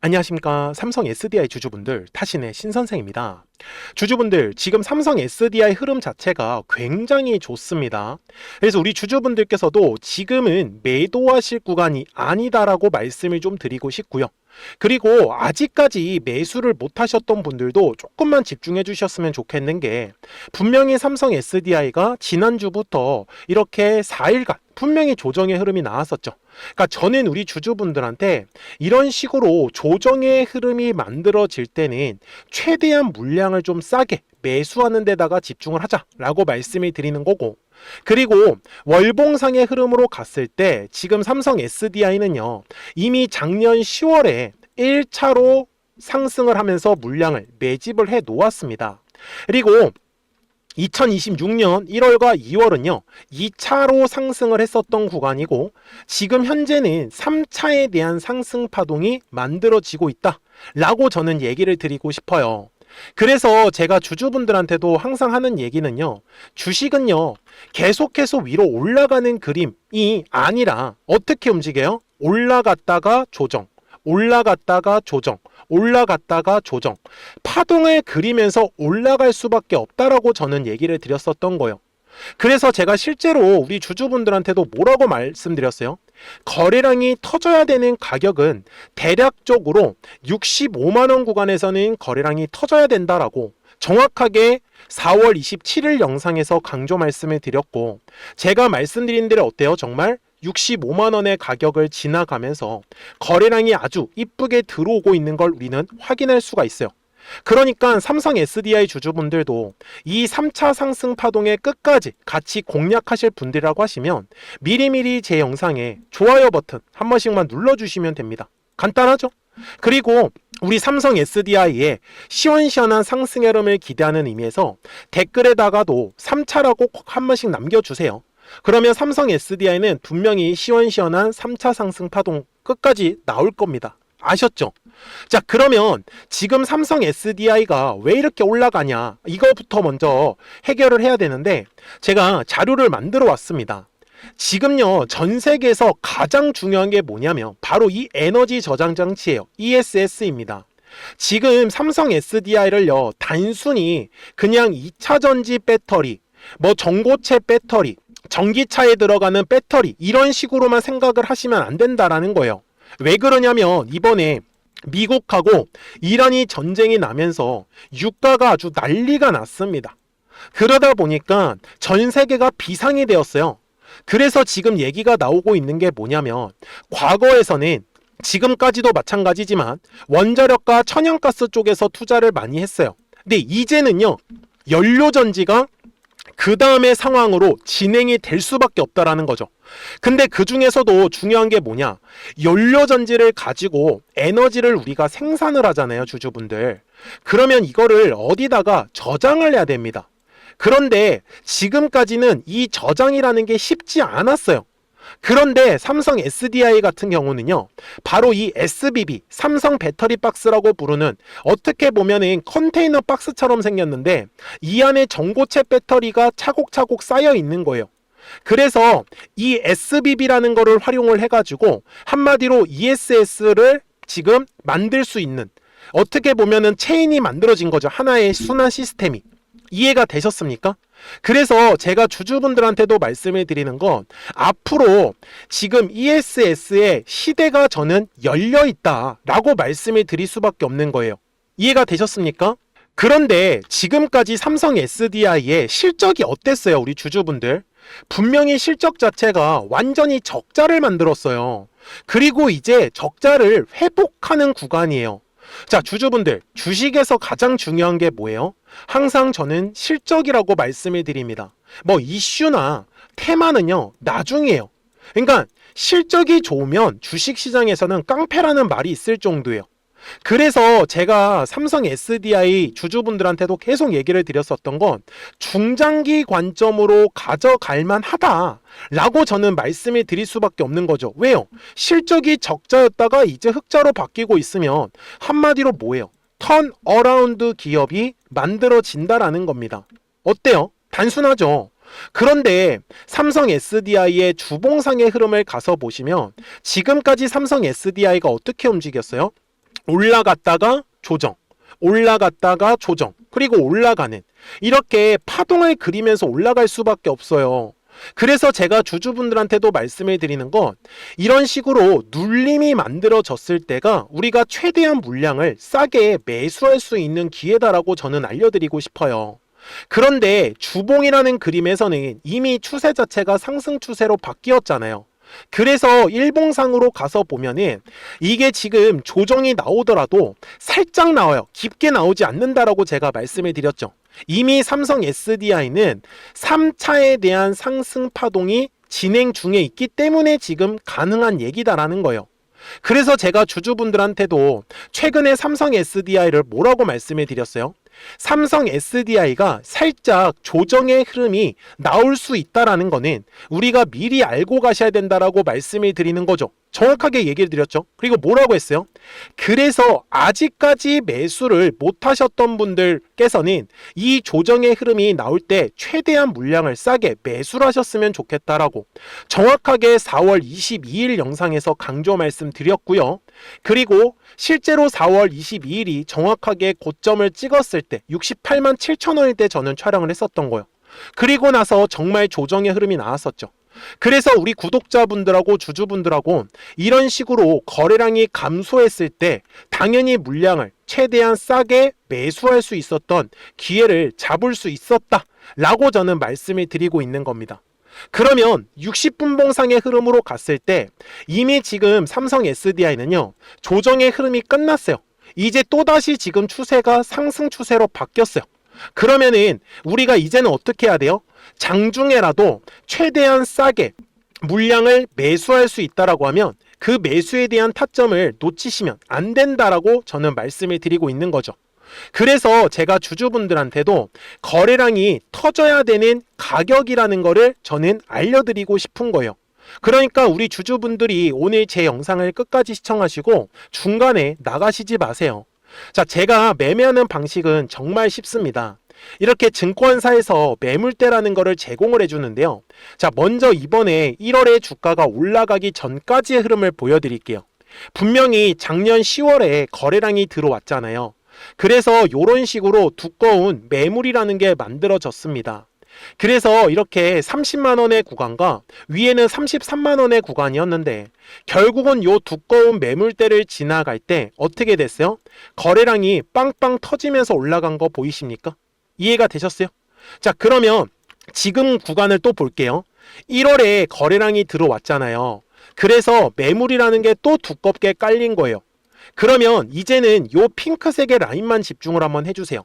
안녕하십니까. 삼성 SDI 주주분들, 타신의 신선생입니다. 주주분들, 지금 삼성 SDI 흐름 자체가 굉장히 좋습니다. 그래서 우리 주주분들께서도 지금은 매도하실 구간이 아니다라고 말씀을 좀 드리고 싶고요. 그리고 아직까지 매수를 못 하셨던 분들도 조금만 집중해 주셨으면 좋겠는 게, 분명히 삼성 SDI가 지난주부터 이렇게 4일간 분명히 조정의 흐름이 나왔었죠. 그러니까 저는 우리 주주분들한테 이런 식으로 조정의 흐름이 만들어질 때는 최대한 물량을 좀 싸게 매수하는 데다가 집중을 하자라고 말씀을 드리는 거고, 그리고 월봉상의 흐름으로 갔을 때 지금 삼성 SDI는요, 이미 작년 10월에 1차로 상승을 하면서 물량을 매집을 해 놓았습니다. 그리고 2026년 1월과 2월은요 2차로 상승을 했었던 구간이고, 지금 현재는 3차에 대한 상승 파동이 만들어지고 있다 라고 저는 얘기를 드리고 싶어요. 그래서 제가 주주분들한테도 항상 하는 얘기는요, 주식은요 계속해서 위로 올라가는 그림이 아니라 어떻게 움직여요? 올라갔다가 조정, 올라갔다가 조정, 올라갔다가 조정, 파동을 그리면서 올라갈 수밖에 없다라고 저는 얘기를 드렸었던 거예요. 그래서 제가 실제로 우리 주주분들한테도 뭐라고 말씀드렸어요? 거래량이 터져야 되는 가격은 대략적으로 65만원 구간에서는 거래량이 터져야 된다라고 정확하게 4월 27일 영상에서 강조 말씀을 드렸고, 제가 말씀드린 대로 어때요? 정말 65만원의 가격을 지나가면서 거래량이 아주 이쁘게 들어오고 있는 걸 우리는 확인할 수가 있어요. 그러니까 삼성 SDI 주주분들도 이 3차 상승 파동의 끝까지 같이 공략하실 분들이라고 하시면 미리미리 제 영상에 좋아요 버튼 한 번씩만 눌러주시면 됩니다. 간단하죠? 그리고 우리 삼성 SDI의 시원시원한 상승 흐름을 기대하는 의미에서 댓글에다가도 3차라고 꼭 한 번씩 남겨주세요. 그러면 삼성 SDI는 분명히 시원시원한 3차 상승 파동 끝까지 나올 겁니다. 아셨죠? 자, 그러면 지금 삼성 SDI가 왜 이렇게 올라가냐, 이거부터 먼저 해결을 해야 되는데, 제가 자료를 만들어 왔습니다. 지금요 전 세계에서 가장 중요한 게 뭐냐면 바로 이 에너지 저장 장치예요. ESS입니다. 지금 삼성 SDI를요 단순히 그냥 2차 전지 배터리, 뭐 전고체 배터리, 전기차에 들어가는 배터리 이런 식으로만 생각을 하시면 안 된다라는 거예요. 왜 그러냐면 이번에 미국하고 이란이 전쟁이 나면서 유가가 아주 난리가 났습니다. 그러다 보니까 전 세계가 비상이 되었어요. 그래서 지금 얘기가 나오고 있는 게 뭐냐면, 과거에서는 지금까지도 마찬가지지만 원자력과 천연가스 쪽에서 투자를 많이 했어요. 근데 이제는요 연료전지가 그 다음의 상황으로 진행이 될 수밖에 없다라는 거죠. 근데 그 중에서도 중요한 게 뭐냐, 연료전지를 가지고 에너지를 우리가 생산을 하잖아요, 주주분들. 그러면 이거를 어디다가 저장을 해야 됩니다. 그런데 지금까지는 이 저장이라는 게 쉽지 않았어요. 그런데 삼성 SDI 같은 경우는요, 바로 이 SBB, 삼성 배터리 박스라고 부르는, 어떻게 보면은 컨테이너 박스처럼 생겼는데 이 안에 전고체 배터리가 차곡차곡 쌓여 있는 거예요. 그래서 이 SBB라는 거를 활용을 해가지고 한마디로 ESS를 지금 만들 수 있는, 어떻게 보면은 체인이 만들어진 거죠. 하나의 순환 시스템이. 이해가 되셨습니까? 그래서 제가 주주분들한테도 말씀을 드리는 건, 앞으로 지금 ESS의 시대가 저는 열려 있다라고 말씀을 드릴 수밖에 없는 거예요. 이해가 되셨습니까? 그런데 지금까지 삼성 SDI의 실적이 어땠어요, 우리 주주분들? 분명히 실적 자체가 완전히 적자를 만들었어요. 그리고 이제 적자를 회복하는 구간이에요. 자, 주주분들, 주식에서 가장 중요한 게 뭐예요? 항상 저는 실적이라고 말씀을 드립니다. 뭐 이슈나 테마는요 나중이에요. 그러니까 실적이 좋으면 주식시장에서는 깡패라는 말이 있을 정도예요. 그래서 제가 삼성 SDI 주주분들한테도 계속 얘기를 드렸었던 건, 중장기 관점으로 가져갈 만하다 라고 저는 말씀을 드릴 수밖에 없는 거죠. 왜요? 실적이 적자였다가 이제 흑자로 바뀌고 있으면 한마디로 뭐예요? 턴 어라운드 기업이 만들어진다라는 겁니다. 어때요? 단순하죠. 그런데 삼성 SDI의 주봉상의 흐름을 가서 보시면 지금까지 삼성 SDI가 어떻게 움직였어요? 올라갔다가 조정, 올라갔다가 조정, 그리고 올라가는, 이렇게 파동을 그리면서 올라갈 수밖에 없어요. 그래서 제가 주주분들한테도 말씀을 드리는 건, 이런 식으로 눌림이 만들어졌을 때가 우리가 최대한 물량을 싸게 매수할 수 있는 기회다라고 저는 알려드리고 싶어요. 그런데 주봉이라는 그림에서는 이미 추세 자체가 상승 추세로 바뀌었잖아요. 그래서 일봉상으로 가서 보면은 이게 지금 조정이 나오더라도 살짝 나와요. 깊게 나오지 않는다라고 제가 말씀을 드렸죠. 이미 삼성 SDI는 3차에 대한 상승 파동이 진행 중에 있기 때문에 지금 가능한 얘기다라는 거예요. 그래서 제가 주주분들한테도 최근에 삼성 SDI를 뭐라고 말씀을 드렸어요? 삼성 SDI가 살짝 조정의 흐름이 나올 수 있다라는 거는 우리가 미리 알고 가셔야 된다라고 말씀을 드리는 거죠. 정확하게 얘기를 드렸죠. 그리고 뭐라고 했어요? 그래서 아직까지 매수를 못 하셨던 분들께서는 이 조정의 흐름이 나올 때 최대한 물량을 싸게 매수를 하셨으면 좋겠다라고 정확하게 4월 22일 영상에서 강조 말씀드렸고요. 그리고 실제로 4월 22일이 정확하게 고점을 찍었을 때 68만 7천 원일 때 저는 촬영을 했었던 거예요. 그리고 나서 정말 조정의 흐름이 나왔었죠. 그래서 우리 구독자분들하고 주주분들하고 이런 식으로 거래량이 감소했을 때 당연히 물량을 최대한 싸게 매수할 수 있었던 기회를 잡을 수 있었다 라고 저는 말씀을 드리고 있는 겁니다. 그러면 60분 봉상의 흐름으로 갔을 때 이미 지금 삼성 SDI는요 조정의 흐름이 끝났어요. 이제 또다시 지금 추세가 상승 추세로 바뀌었어요. 그러면은 우리가 이제는 어떻게 해야 돼요? 장중에라도 최대한 싸게 물량을 매수할 수 있다라고 하면 그 매수에 대한 타점을 놓치시면 안 된다라고 저는 말씀을 드리고 있는 거죠. 그래서 제가 주주분들한테도 거래량이 터져야 되는 가격이라는 거를 저는 알려드리고 싶은 거예요. 그러니까 우리 주주분들이 오늘 제 영상을 끝까지 시청하시고 중간에 나가시지 마세요. 자, 제가 매매하는 방식은 정말 쉽습니다. 이렇게 증권사에서 매물대라는 거를 제공을 해주는데요. 자, 먼저 이번에 1월에 주가가 올라가기 전까지의 흐름을 보여드릴게요. 분명히 작년 10월에 거래량이 들어왔잖아요. 그래서 이런 식으로 두꺼운 매물이라는 게 만들어졌습니다. 그래서 이렇게 30만원의 구간과 위에는 33만원의 구간이었는데 결국은 요 두꺼운 매물대를 지나갈 때 어떻게 됐어요? 거래량이 빵빵 터지면서 올라간 거 보이십니까? 이해가 되셨어요? 자, 그러면 지금 구간을 또 볼게요. 1월에 거래량이 들어왔잖아요. 그래서 매물이라는 게 또 두껍게 깔린 거예요. 그러면 이제는 요 핑크색의 라인만 집중을 한번 해주세요.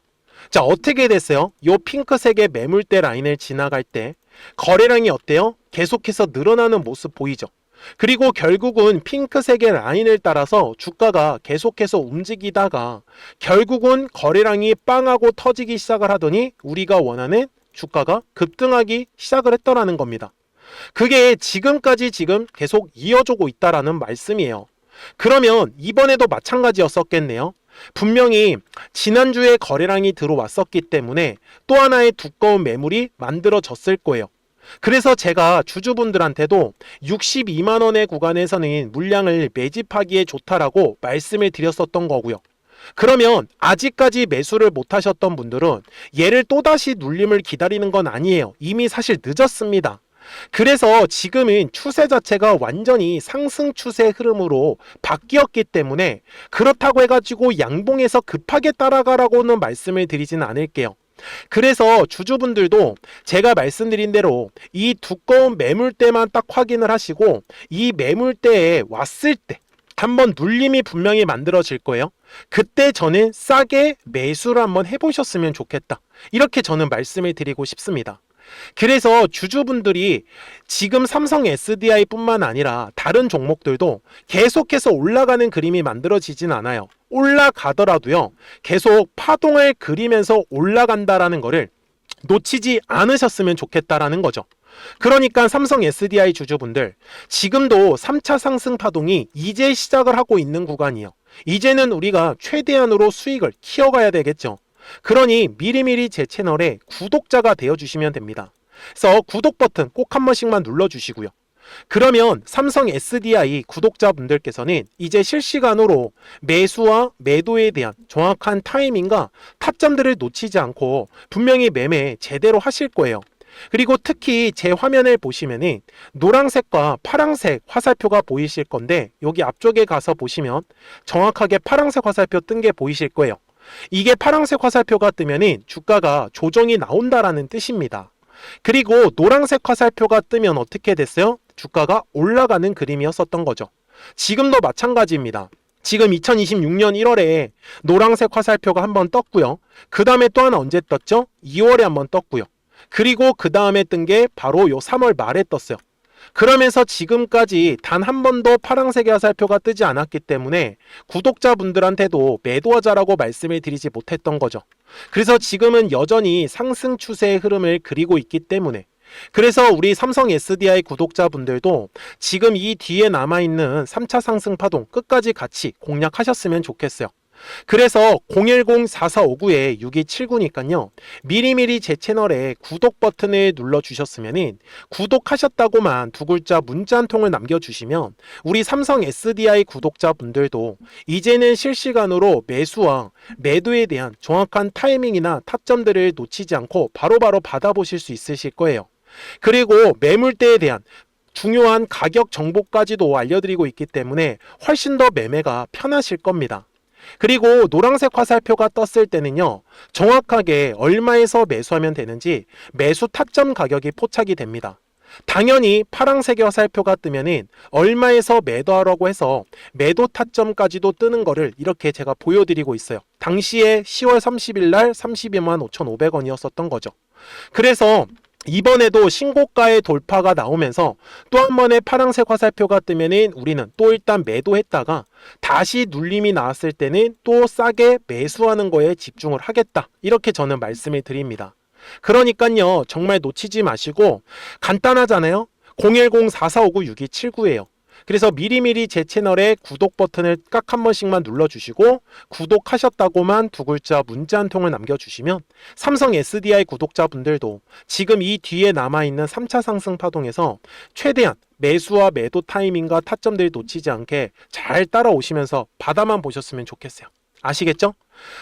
자, 어떻게 됐어요? 요 핑크색의 매물대 라인을 지나갈 때 거래량이 어때요? 계속해서 늘어나는 모습 보이죠? 그리고 결국은 핑크색의 라인을 따라서 주가가 계속해서 움직이다가 결국은 거래량이 빵하고 터지기 시작을 하더니 우리가 원하는 주가가 급등하기 시작을 했더라는 겁니다. 그게 지금까지 지금 계속 이어지고 있다라는 말씀이에요. 그러면 이번에도 마찬가지였었겠네요. 분명히 지난주에 거래량이 들어왔었기 때문에 또 하나의 두꺼운 매물이 만들어졌을 거예요. 그래서 제가 주주분들한테도 62만원의 구간에서는 물량을 매집하기에 좋다라고 말씀을 드렸었던 거고요. 그러면 아직까지 매수를 못 하셨던 분들은 얘를 또다시 눌림을 기다리는 건 아니에요. 이미 사실 늦었습니다. 그래서 지금은 추세 자체가 완전히 상승 추세 흐름으로 바뀌었기 때문에 그렇다고 해가지고 양봉에서 급하게 따라가라고는 말씀을 드리진 않을게요. 그래서 주주분들도 제가 말씀드린 대로 이 두꺼운 매물대만 딱 확인을 하시고 이 매물대에 왔을 때 한번 눌림이 분명히 만들어질 거예요. 그때 저는 싸게 매수를 한번 해보셨으면 좋겠다. 이렇게 저는 말씀을 드리고 싶습니다. 그래서 주주분들이 지금 삼성 SDI 뿐만 아니라 다른 종목들도 계속해서 올라가는 그림이 만들어지진 않아요. 올라가더라도요, 계속 파동을 그리면서 올라간다라는 거를 놓치지 않으셨으면 좋겠다라는 거죠. 그러니까 삼성 SDI 주주분들, 지금도 3차 상승 파동이 이제 시작을 하고 있는 구간이에요. 이제는 우리가 최대한으로 수익을 키워가야 되겠죠. 그러니 미리미리 제 채널에 구독자가 되어주시면 됩니다. 그래서 구독 버튼 꼭 한 번씩만 눌러주시고요. 그러면 삼성 SDI 구독자분들께서는 이제 실시간으로 매수와 매도에 대한 정확한 타이밍과 타점들을 놓치지 않고 분명히 매매 제대로 하실 거예요. 그리고 특히 제 화면을 보시면은 노란색과 파란색 화살표가 보이실 건데, 여기 앞쪽에 가서 보시면 정확하게 파란색 화살표 뜬 게 보이실 거예요. 이게 파란색 화살표가 뜨면은 주가가 조정이 나온다라는 뜻입니다. 그리고 노란색 화살표가 뜨면 어떻게 됐어요? 주가가 올라가는 그림이었었던 거죠. 지금도 마찬가지입니다. 지금 2026년 1월에 노란색 화살표가 한번 떴고요. 그 다음에 또 하나 언제 떴죠? 2월에 한번 떴고요. 그리고 그 다음에 뜬 게 바로 요 3월 말에 떴어요. 그러면서 지금까지 단 한 번도 파란색의 화살표가 뜨지 않았기 때문에 구독자분들한테도 매도하자라고 말씀을 드리지 못했던 거죠. 그래서 지금은 여전히 상승 추세의 흐름을 그리고 있기 때문에, 그래서 우리 삼성 SDI 구독자분들도 지금 이 뒤에 남아있는 3차 상승 파동 끝까지 같이 공략하셨으면 좋겠어요. 그래서 010-4459-6279니까요. 미리미리 제 채널에 구독 버튼을 눌러주셨으면, 구독하셨다고만 두 글자 문자 한 통을 남겨주시면 우리 삼성 SDI 구독자분들도 이제는 실시간으로 매수와 매도에 대한 정확한 타이밍이나 타점들을 놓치지 않고 바로바로 받아보실 수 있으실 거예요. 그리고 매물대에 대한 중요한 가격 정보까지도 알려드리고 있기 때문에 훨씬 더 매매가 편하실 겁니다. 그리고 노란색 화살표가 떴을 때는요, 정확하게 얼마에서 매수하면 되는지 매수 타점 가격이 포착이 됩니다. 당연히 파란색의 화살표가 뜨면은 얼마에서 매도하라고 해서 매도 타점까지도 뜨는 거를 이렇게 제가 보여드리고 있어요. 당시에 10월 30일 날 32만 5,500원이었었던 거죠. 그래서 이번에도 신고가의 돌파가 나오면서 또 한 번의 파란색 화살표가 뜨면은 우리는 또 일단 매도했다가 다시 눌림이 나왔을 때는 또 싸게 매수하는 거에 집중을 하겠다, 이렇게 저는 말씀을 드립니다. 그러니까요, 정말 놓치지 마시고, 간단하잖아요. 010-4459-6279예요. 그래서 미리미리 제 채널에 구독 버튼을 깍 한 번씩만 눌러주시고, 구독하셨다고만 두 글자 문자 한 통을 남겨주시면 삼성 SDI 구독자분들도 지금 이 뒤에 남아있는 3차 상승 파동에서 최대한 매수와 매도 타이밍과 타점들 놓치지 않게 잘 따라오시면서 바다만 보셨으면 좋겠어요. 아시겠죠?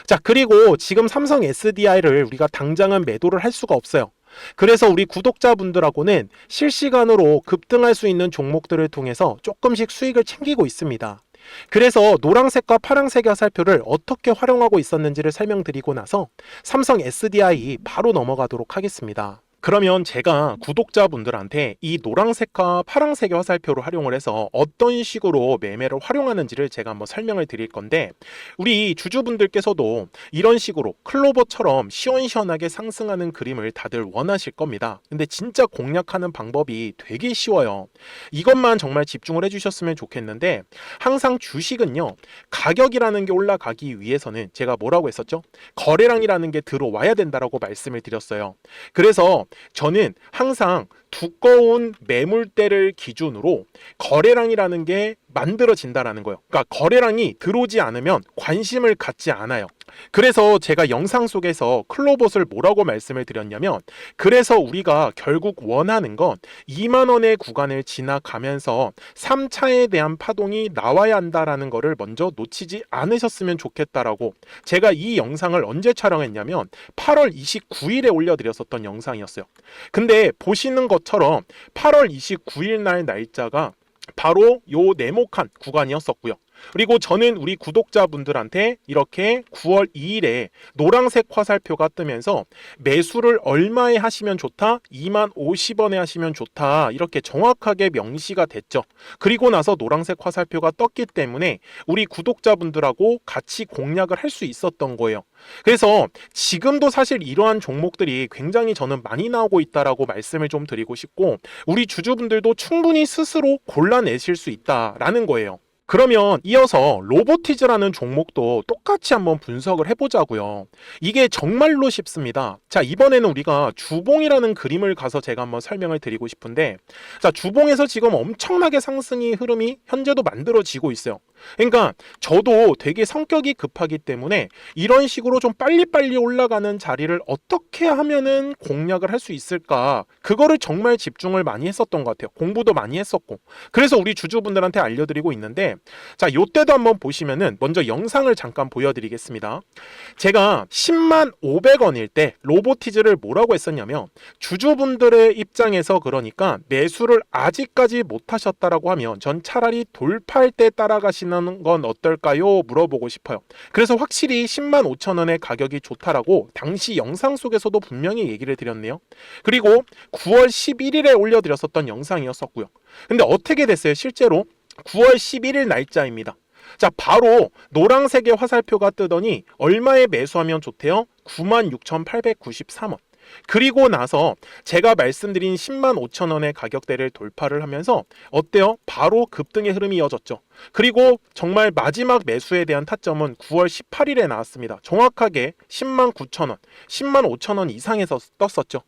자, 그리고 지금 삼성 SDI를 우리가 당장은 매도를 할 수가 없어요. 그래서 우리 구독자분들하고는 실시간으로 급등할 수 있는 종목들을 통해서 조금씩 수익을 챙기고 있습니다. 그래서 노란색과 파란색의 화살표를 어떻게 활용하고 있었는지를 설명드리고 나서 삼성 SDI 바로 넘어가도록 하겠습니다. 그러면 제가 구독자분들한테 이 노란색과 파란색의 화살표를 활용을 해서 어떤 식으로 매매를 활용하는지를 제가 한번 설명을 드릴 건데, 우리 주주분들께서도 이런 식으로 클로버처럼 시원시원하게 상승하는 그림을 다들 원하실 겁니다. 근데 진짜 공략하는 방법이 되게 쉬워요. 이것만 정말 집중을 해주셨으면 좋겠는데, 항상 주식은요, 가격이라는 게 올라가기 위해서는 제가 뭐라고 했었죠? 거래량이라는 게 들어와야 된다라고 말씀을 드렸어요. 그래서 저는 항상 두꺼운 매물대를 기준으로 거래량이라는 게 만들어진다라는 거예요. 그러니까 거래량이 들어오지 않으면 관심을 갖지 않아요. 그래서 제가 영상 속에서 클로봇을 뭐라고 말씀을 드렸냐면, 그래서 우리가 결국 원하는 건 2만 원의 구간을 지나가면서 3차에 대한 파동이 나와야 한다라는 거를 먼저 놓치지 않으셨으면 좋겠다라고, 제가 이 영상을 언제 촬영했냐면 8월 29일에 올려드렸었던 영상이었어요. 근데 보시는 것처럼 8월 29일 날 날짜가 바로 요 네모칸 구간이었었고요. 그리고 저는 우리 구독자분들한테 이렇게 9월 2일에 노란색 화살표가 뜨면서 매수를 얼마에 하시면 좋다? 2만 50원에 하시면 좋다, 이렇게 정확하게 명시가 됐죠. 그리고 나서 노란색 화살표가 떴기 때문에 우리 구독자분들하고 같이 공략을 할 수 있었던 거예요. 그래서 지금도 사실 이러한 종목들이 굉장히 저는 많이 나오고 있다라고 말씀을 좀 드리고 싶고, 우리 주주분들도 충분히 스스로 골라내실 수 있다라는 거예요. 그러면 이어서 로보티즈라는 종목도 똑같이 한번 분석을 해보자고요. 이게 정말로 쉽습니다. 자, 이번에는 우리가 주봉이라는 그림을 가서 제가 한번 설명을 드리고 싶은데, 자, 주봉에서 지금 엄청나게 상승이 흐름이 현재도 만들어지고 있어요. 그러니까 저도 되게 성격이 급하기 때문에 이런 식으로 좀 빨리빨리 올라가는 자리를 어떻게 하면은 공략을 할 수 있을까, 그거를 정말 집중을 많이 했었던 것 같아요. 공부도 많이 했었고. 그래서 우리 주주분들한테 알려드리고 있는데, 자, 요때도 한번 보시면은 먼저 영상을 잠깐 보여드리겠습니다. 제가 10만 500원일 때 로보티즈를 뭐라고 했었냐면, 주주분들의 입장에서 그러니까 매수를 아직까지 못 하셨다라고 하면 전 차라리 돌파할 때 따라가시는 건 어떨까요? 물어보고 싶어요. 그래서 확실히 10만 5천 원의 가격이 좋다라고 당시 영상 속에서도 분명히 얘기를 드렸네요. 그리고 9월 11일에 올려드렸었던 영상이었었고요. 근데 어떻게 됐어요? 실제로 9월 11일 날짜입니다. 자, 바로 노란색의 화살표가 뜨더니 얼마에 매수하면 좋대요? 96,893원. 그리고 나서 제가 말씀드린 10만 5천 원의 가격대를 돌파를 하면서 어때요? 바로 급등의 흐름이 이어졌죠. 그리고 정말 마지막 매수에 대한 타점은 9월 18일에 나왔습니다. 정확하게 10만 9천 원, 10만 5천 원 이상에서 떴었죠.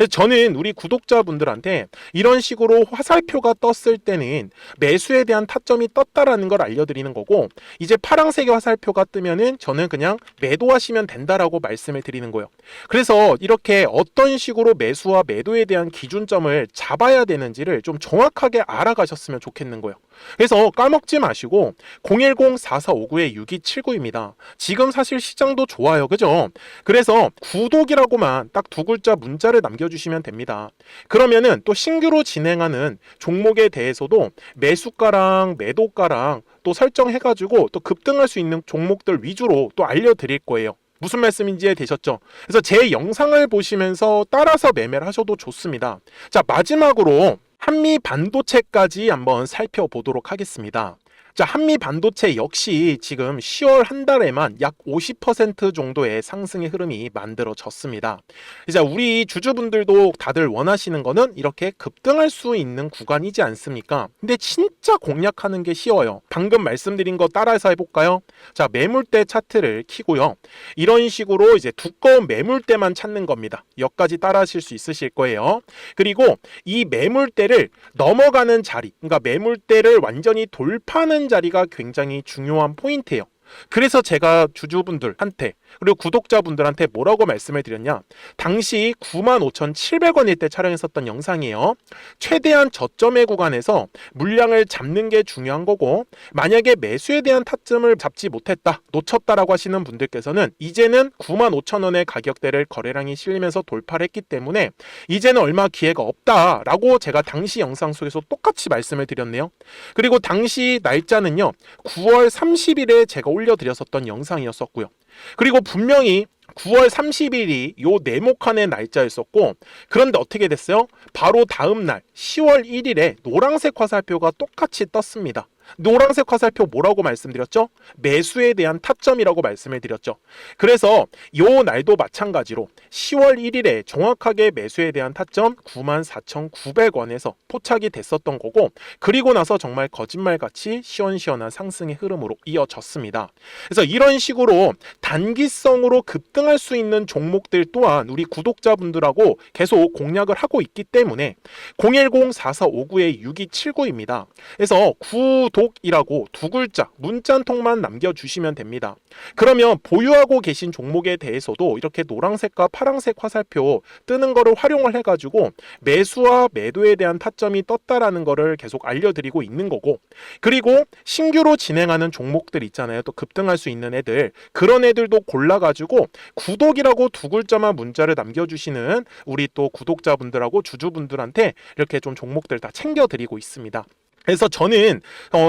저는 우리 구독자분들한테 이런 식으로 화살표가 떴을 때는 매수에 대한 타점이 떴다라는 걸 알려드리는 거고, 이제 파란색의 화살표가 뜨면은 저는 그냥 매도하시면 된다라고 말씀을 드리는 거예요. 그래서 이렇게 어떤 식으로 매수와 매도에 대한 기준점을 잡아야 되는지를 좀 정확하게 알아가셨으면 좋겠는 거예요. 그래서 까먹지 마시고 010-4459-6279입니다. 지금 사실 시장도 좋아요. 그죠? 그래서 구독이라고만 딱 두 글자 문자를 남겨주시면 됩니다. 그러면은 또 신규로 진행하는 종목에 대해서도 매수가랑 매도가랑 또 설정해가지고 또 급등할 수 있는 종목들 위주로 또 알려드릴 거예요. 무슨 말씀인지 이해되셨죠? 그래서 제 영상을 보시면서 따라서 매매를 하셔도 좋습니다. 자, 마지막으로 한미 반도체까지 한번 살펴보도록 하겠습니다. 자, 한미 반도체 역시 지금 10월 한 달에만 약 50% 정도의 상승의 흐름이 만들어졌습니다. 이제 우리 주주분들도 다들 원하시는 거는 이렇게 급등할 수 있는 구간이지 않습니까? 근데 진짜 공략하는 게 쉬워요. 방금 말씀드린 거 따라해서 해볼까요? 자, 매물대 차트를 키고요. 이런 식으로 이제 두꺼운 매물대만 찾는 겁니다. 여기까지 따라하실 수 있으실 거예요. 그리고 이 매물대를 넘어가는 자리, 그러니까 매물대를 완전히 돌파하는 자리가 굉장히 중요한 포인트예요. 그래서 제가 주주분들한테 그리고 구독자분들한테 뭐라고 말씀을 드렸냐, 당시 95,700원일 때 촬영했었던 영상이에요. 최대한 저점의 구간에서 물량을 잡는 게 중요한 거고, 만약에 매수에 대한 타점을 잡지 못했다, 놓쳤다라고 하시는 분들께서는 이제는 95,000원의 가격대를 거래량이 실리면서 돌파를 했기 때문에 이제는 얼마 기회가 없다라고 제가 당시 영상 속에서 똑같이 말씀을 드렸네요. 그리고 당시 날짜는요, 9월 30일에 제가 올려드렸었던 영상이었었고요. 그리고 분명히 9월 30일이 요 네모칸의 날짜였었고, 그런데 어떻게 됐어요? 바로 다음 날 10월 1일에 노란색 화살표가 똑같이 떴습니다. 노란색 화살표 뭐라고 말씀드렸죠? 매수에 대한 타점이라고 말씀을 드렸죠. 그래서 요 날도 마찬가지로 10월 1일에 정확하게 매수에 대한 타점 94,900원에서 포착이 됐었던 거고, 그리고 나서 정말 거짓말같이 시원시원한 상승의 흐름으로 이어졌습니다. 그래서 이런 식으로 단기성으로 급등할 수 있는 종목들 또한 우리 구독자분들하고 계속 공략을 하고 있기 때문에 010-4459-6279입니다. 그래서 구독이라고 두 글자 문자 한 통만 남겨주시면 됩니다. 그러면 보유하고 계신 종목에 대해서도 이렇게 노란색과 파란색 화살표 뜨는 거를 활용을 해가지고 매수와 매도에 대한 타점이 떴다라는 거를 계속 알려드리고 있는 거고, 그리고 신규로 진행하는 종목들 있잖아요. 또 급등할 수 있는 애들, 그런 애들도 골라가지고 구독이라고 두 글자만 문자를 남겨주시는 우리 또 구독자분들하고 주주분들한테 이렇게 좀 종목들 다 챙겨드리고 있습니다. 그래서 저는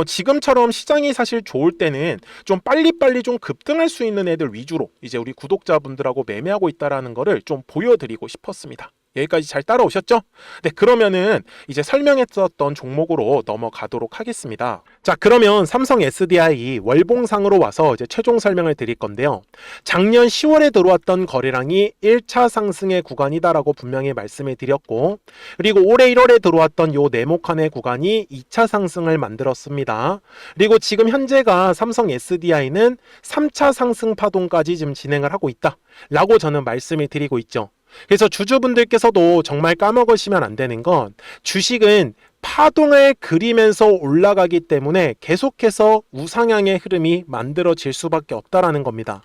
지금처럼 시장이 사실 좋을 때는 좀 빨리빨리 좀 급등할 수 있는 애들 위주로 이제 우리 구독자분들하고 매매하고 있다라는 거를 좀 보여드리고 싶었습니다. 여기까지 잘 따라오셨죠? 네, 그러면은 이제 설명했었던 종목으로 넘어가도록 하겠습니다. 자, 그러면 삼성 SDI 월봉상으로 와서 이제 최종 설명을 드릴 건데요. 작년 10월에 들어왔던 거래량이 1차 상승의 구간이다라고 분명히 말씀을 드렸고, 그리고 올해 1월에 들어왔던 요 네모칸의 구간이 2차 상승을 만들었습니다. 그리고 지금 현재가 삼성 SDI는 3차 상승 파동까지 지금 진행을 하고 있다라고 저는 말씀을 드리고 있죠. 그래서 주주분들께서도 정말 까먹으시면 안 되는 건, 주식은 파동을 그리면서 올라가기 때문에 계속해서 우상향의 흐름이 만들어질 수밖에 없다라는 겁니다.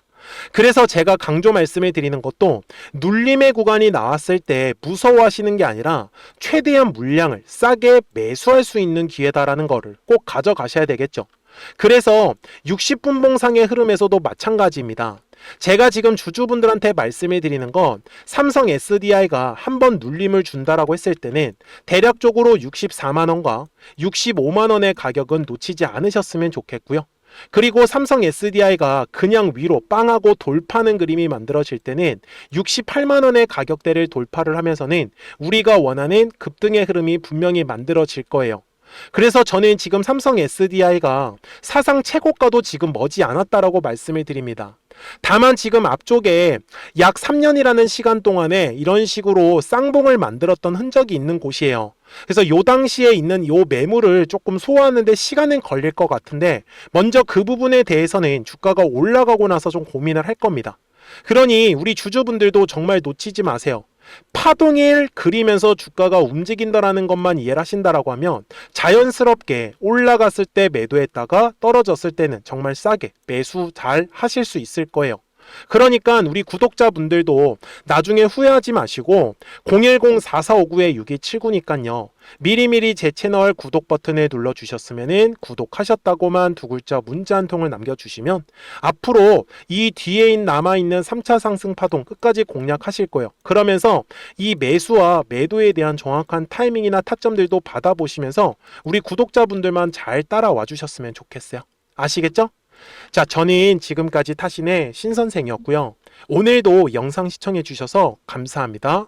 그래서 제가 강조 말씀을 드리는 것도 눌림의 구간이 나왔을 때 무서워하시는 게 아니라 최대한 물량을 싸게 매수할 수 있는 기회다라는 거를 꼭 가져가셔야 되겠죠. 그래서 60분 봉상의 흐름에서도 마찬가지입니다. 제가 지금 주주분들한테 말씀을 드리는 건 삼성 SDI가 한번 눌림을 준다라고 했을 때는 대략적으로 64만원과 65만원의 가격은 놓치지 않으셨으면 좋겠고요. 그리고 삼성 SDI가 그냥 위로 빵하고 돌파하는 그림이 만들어질 때는 68만원의 가격대를 돌파를 하면서는 우리가 원하는 급등의 흐름이 분명히 만들어질 거예요. 그래서 저는 지금 삼성 SDI가 사상 최고가도 지금 머지 않았다라고 말씀을 드립니다. 다만 지금 앞쪽에 약 3년이라는 시간 동안에 이런 식으로 쌍봉을 만들었던 흔적이 있는 곳이에요. 그래서 요 당시에 있는 요 매물을 조금 소화하는데 시간은 걸릴 것 같은데 먼저 그 부분에 대해서는 주가가 올라가고 나서 좀 고민을 할 겁니다. 그러니 우리 주주분들도 정말 놓치지 마세요. 파동을 그리면서 주가가 움직인다라는 것만 이해를 하신다라고 하면 자연스럽게 올라갔을 때 매도했다가 떨어졌을 때는 정말 싸게 매수 잘 하실 수 있을 거예요. 그러니까 우리 구독자분들도 나중에 후회하지 마시고 010-4459-6279니까요. 미리미리 제 채널 구독 버튼을 눌러주셨으면 구독하셨다고만 두 글자 문자 한 통을 남겨주시면 앞으로 이 뒤에 남아있는 3차 상승 파동 끝까지 공략하실 거예요. 그러면서 이 매수와 매도에 대한 정확한 타이밍이나 타점들도 받아보시면서 우리 구독자분들만 잘 따라와 주셨으면 좋겠어요. 아시겠죠? 자, 저는 지금까지 타신의 신선생이었고요. 오늘도 영상 시청해 주셔서 감사합니다.